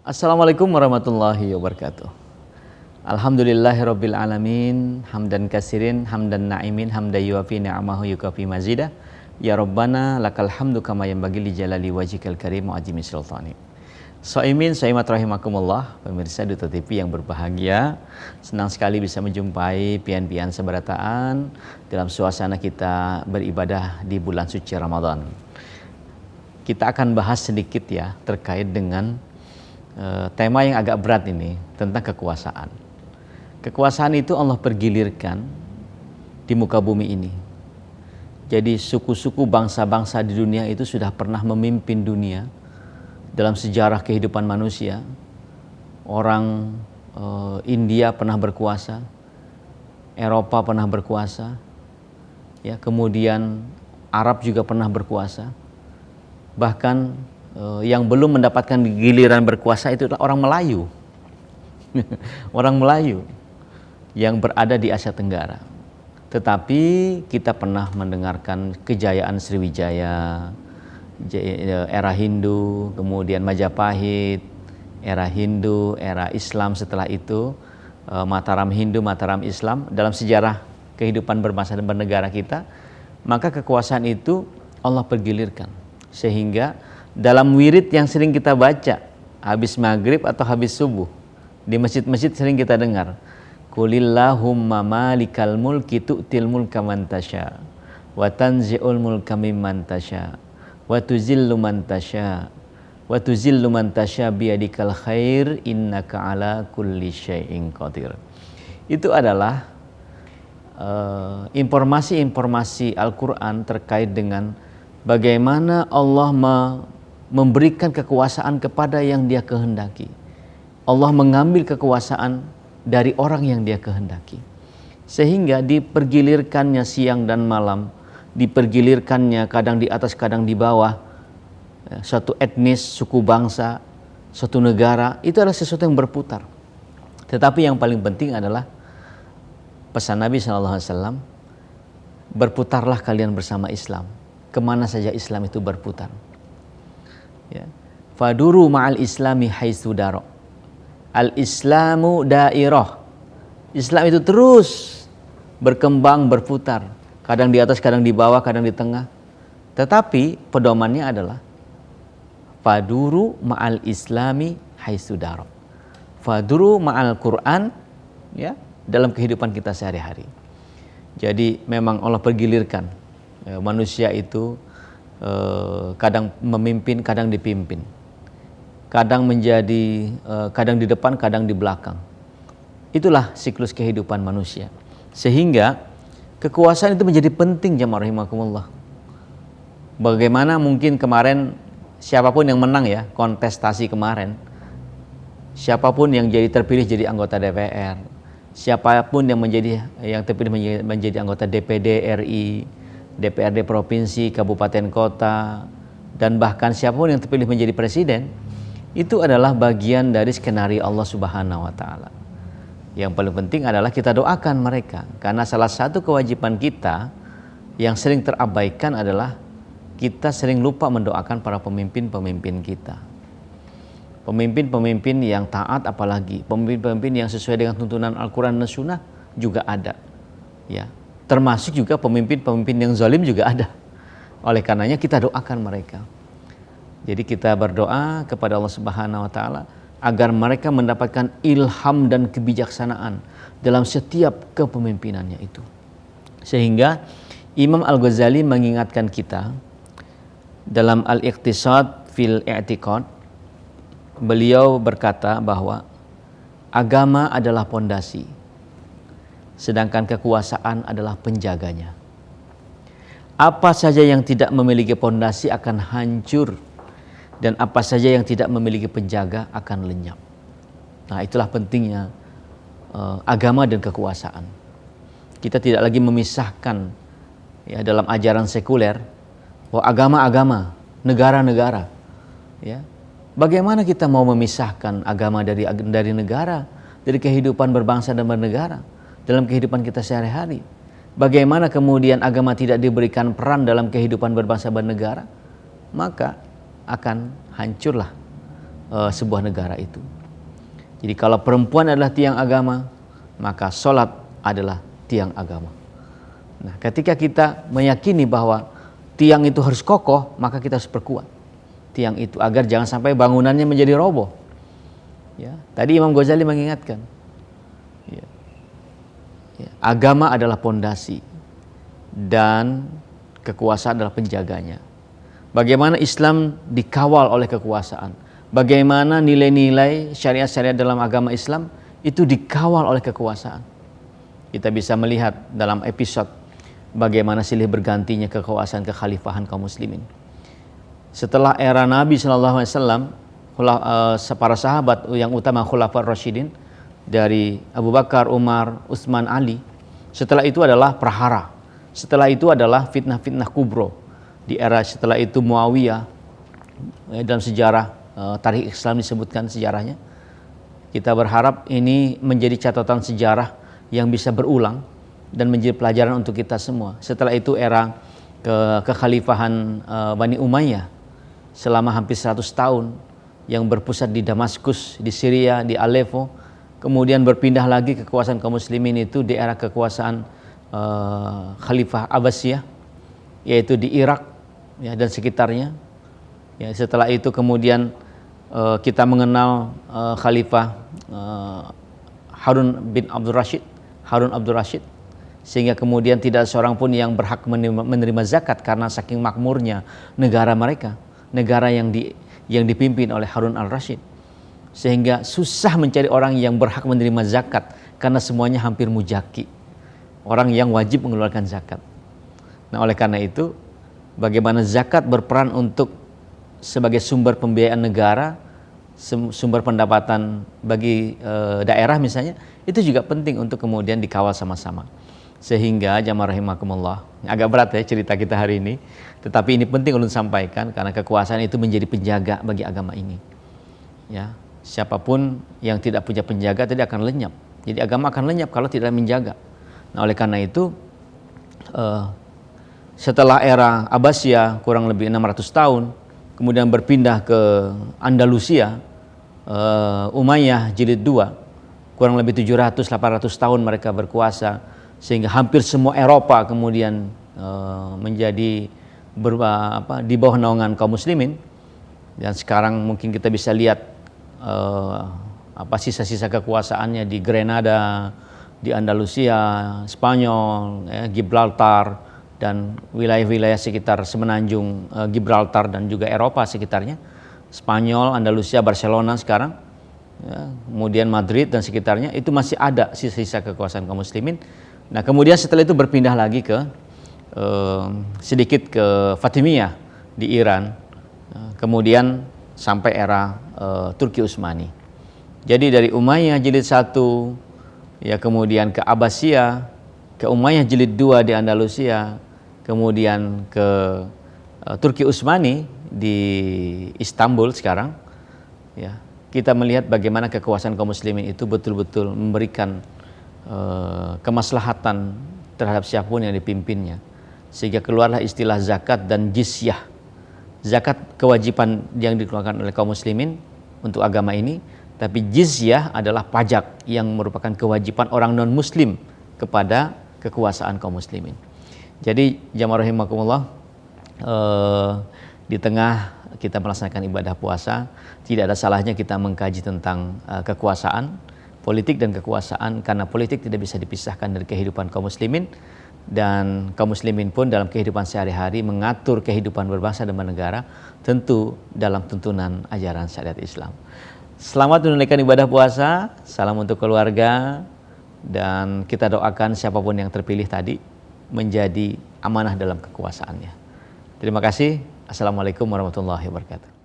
Assalamualaikum warahmatullahi wabarakatuh. Alhamdulillahirabbil alamin, hamdan katsirin, hamdan na'imin, hamdan yuwafi ni'amahu yukafi mazidah. Ya Rabbana lakal hamdu kama yanbaghi li jalali wajhikal karim wa azimi sultani. Shaimin shaimat rahimakumullah, pemirsa Duta TV yang berbahagia. Senang sekali bisa menjumpai pian-pian seberataan dalam suasana kita beribadah di bulan suci Ramadan. Kita akan bahas sedikit ya terkait dengan tema yang agak berat ini, tentang kekuasaan. Kekuasaan itu Allah pergilirkan di muka bumi ini. Jadi suku-suku bangsa-bangsa di dunia itu sudah pernah memimpin dunia dalam sejarah kehidupan manusia. Orang India pernah berkuasa, Eropa pernah berkuasa, ya, kemudian Arab juga pernah berkuasa. Bahkan yang belum mendapatkan giliran berkuasa itu adalah orang Melayu. Orang Melayu yang berada di Asia Tenggara. Tetapi kita pernah mendengarkan kejayaan Sriwijaya, era Hindu, kemudian Majapahit, era Hindu, era Islam setelah itu, Mataram Hindu, Mataram Islam dalam sejarah kehidupan berbangsa dan bernegara kita. Maka kekuasaan itu Allah pergilirkan sehingga dalam wirid yang sering kita baca habis maghrib atau habis subuh di masjid-masjid sering kita dengar, Qulillahumma malikal mulki tu'til mulka man tasya wa tanzi'ul mulka mimman tasya wa tuzillu man tasya wa tuzillu man tasya biyadikal khair innaka ala kulli syai'in qadir. Itu adalah informasi-informasi Al-Quran terkait dengan bagaimana Allah memberikan kekuasaan kepada yang Dia kehendaki. Allah mengambil kekuasaan dari orang yang Dia kehendaki. Sehingga dipergilirkannya siang dan malam, dipergilirkannya kadang di atas, kadang di bawah, suatu etnis, suku bangsa, suatu negara, itu adalah sesuatu yang berputar. Tetapi yang paling penting adalah pesan Nabi SAW, berputarlah kalian bersama Islam. Kemana saja Islam itu berputar. Ya. Faduru ma'al islami haitsu daro. Al-islamu dairah. Islam itu terus berkembang, berputar. Kadang di atas, kadang di bawah, kadang di tengah. Tetapi pedomannya adalah faduru ma'al islami haitsu daro. Faduru ma'al Quran, ya, dalam kehidupan kita sehari-hari. Jadi memang Allah pergilirkan manusia itu kadang memimpin, kadang dipimpin, kadang menjadi kadang di depan, kadang di belakang. Itulah siklus kehidupan manusia. Sehingga kekuasaan itu menjadi penting, jamaah rahimakumullah. Bagaimana mungkin kemarin siapapun yang menang ya kontestasi kemarin, siapapun yang terpilih jadi anggota DPR, siapapun yang terpilih menjadi anggota DPD RI, DPRD provinsi, kabupaten kota, dan bahkan siapapun yang terpilih menjadi presiden, itu adalah bagian dari skenario Allah Subhanahu wa Ta'ala. Yang paling penting adalah kita doakan mereka, karena salah satu kewajiban kita yang sering terabaikan adalah kita sering lupa mendoakan para pemimpin-pemimpin kita. Pemimpin-pemimpin yang taat, apalagi pemimpin-pemimpin yang sesuai dengan tuntunan Al-Quran dan Sunnah juga ada, ya. Termasuk juga pemimpin-pemimpin yang zalim juga ada. Oleh karenanya kita doakan mereka. Jadi kita berdoa kepada Allah Subhanahu wa Ta'ala agar mereka mendapatkan ilham dan kebijaksanaan dalam setiap kepemimpinannya itu. Sehingga Imam Al-Ghazali mengingatkan kita dalam Al-Iqtisad fil I'tiqad, beliau berkata bahwa agama adalah pondasi, sedangkan kekuasaan adalah penjaganya. Apa saja yang tidak memiliki pondasi akan hancur, dan apa saja yang tidak memiliki penjaga akan lenyap. Nah, itulah pentingnya agama dan kekuasaan. Kita tidak lagi memisahkan ya dalam ajaran sekuler bahwa agama-agama, negara-negara. Ya, bagaimana kita mau memisahkan agama dari negara, dari kehidupan berbangsa dan bernegara? Dalam kehidupan kita sehari-hari, bagaimana kemudian agama tidak diberikan peran dalam kehidupan berbangsa bernegara? Maka akan hancurlah sebuah negara itu. Jadi kalau perempuan adalah tiang agama, maka sholat adalah tiang agama. Nah, ketika kita meyakini bahwa tiang itu harus kokoh, maka kita harus perkuat tiang itu agar jangan sampai bangunannya menjadi roboh. Ya, tadi Imam Ghazali mengingatkan, ya, agama adalah pondasi dan kekuasaan adalah penjaganya. Bagaimana Islam dikawal oleh kekuasaan, bagaimana nilai-nilai syariat-syariat dalam agama Islam itu dikawal oleh kekuasaan. Kita bisa melihat dalam episode bagaimana silih bergantinya kekuasaan kekhalifahan kaum muslimin. Setelah era Nabi SAW, para sahabat yang utama Khulafaur Rasyidin dari Abu Bakar, Umar, Utsman, Ali. Setelah itu adalah prahara. Setelah itu adalah fitnah-fitnah kubro. Di era setelah itu Muawiyah, dalam sejarah tarikh Islam disebutkan sejarahnya. Kita berharap ini menjadi catatan sejarah yang bisa berulang dan menjadi pelajaran untuk kita semua. Setelah itu era kekhalifahan Bani Umayyah selama hampir 100 tahun yang berpusat di Damaskus, di Syria, di Aleppo. Kemudian berpindah lagi kekuasaan kaum muslimin itu di era kekuasaan Khalifah Abbasiyah, yaitu di Irak ya, dan sekitarnya. Ya, setelah itu kemudian kita mengenal Khalifah Harun Abdul Rashid, sehingga kemudian tidak seorang pun yang berhak menerima zakat karena saking makmurnya negara mereka, negara yang dipimpin oleh Harun al-Rashid, sehingga susah mencari orang yang berhak menerima zakat karena semuanya hampir mujaki, orang yang wajib mengeluarkan zakat. Nah, oleh karena itu bagaimana zakat berperan untuk sebagai sumber pembiayaan negara, sumber pendapatan bagi daerah misalnya, itu juga penting untuk kemudian dikawal sama-sama. Sehingga jamaah rahimakumullah, agak berat ya cerita kita hari ini, tetapi ini penting untuk disampaikan karena kekuasaan itu menjadi penjaga bagi agama ini. Ya, siapapun yang tidak punya penjaga tidak akan lenyap. Jadi agama akan lenyap kalau tidak menjaga. Nah, oleh karena itu setelah era Abbasiyah kurang lebih 600 tahun, kemudian berpindah ke Andalusia, Umayyah jilid 2, kurang lebih 700-800 tahun mereka berkuasa, sehingga hampir semua Eropa kemudian menjadi di bawah naungan kaum muslimin. Dan sekarang mungkin kita bisa lihat sisa-sisa kekuasaannya di Grenada, di Andalusia, Spanyol, Gibraltar, dan wilayah-wilayah sekitar semenanjung Gibraltar dan juga Eropa sekitarnya. Spanyol, Andalusia, Barcelona sekarang, ya, kemudian Madrid dan sekitarnya, itu masih ada sisa-sisa kekuasaan kaum muslimin. Nah, kemudian setelah itu berpindah lagi ke sedikit ke Fatimiyah di Iran, kemudian sampai era Turki Utsmani. Jadi dari Umayyah jilid 1, ya, kemudian ke Abbasiyah, ke Umayyah jilid 2 di Andalusia, kemudian ke Turki Utsmani di Istanbul sekarang. Ya, kita melihat bagaimana kekuasaan kaum muslimin itu betul-betul memberikan kemaslahatan terhadap siapapun yang dipimpinnya, sehingga keluarlah istilah zakat dan jizyah. Zakat kewajiban yang dikeluarkan oleh kaum muslimin untuk agama ini, tapi jizyah adalah pajak yang merupakan kewajiban orang non muslim kepada kekuasaan kaum muslimin. Jadi jamaah rahimakumullah, di tengah kita melaksanakan ibadah puasa, tidak ada salahnya kita mengkaji tentang kekuasaan, politik dan kekuasaan, karena politik tidak bisa dipisahkan dari kehidupan kaum muslimin, dan kaum muslimin pun dalam kehidupan sehari-hari mengatur kehidupan berbangsa dan bernegara tentu dalam tuntunan ajaran syariat Islam. Selamat menunaikan ibadah puasa, salam untuk keluarga, dan kita doakan siapapun yang terpilih tadi menjadi amanah dalam kekuasaannya. Terima kasih. Assalamualaikum warahmatullahi wabarakatuh.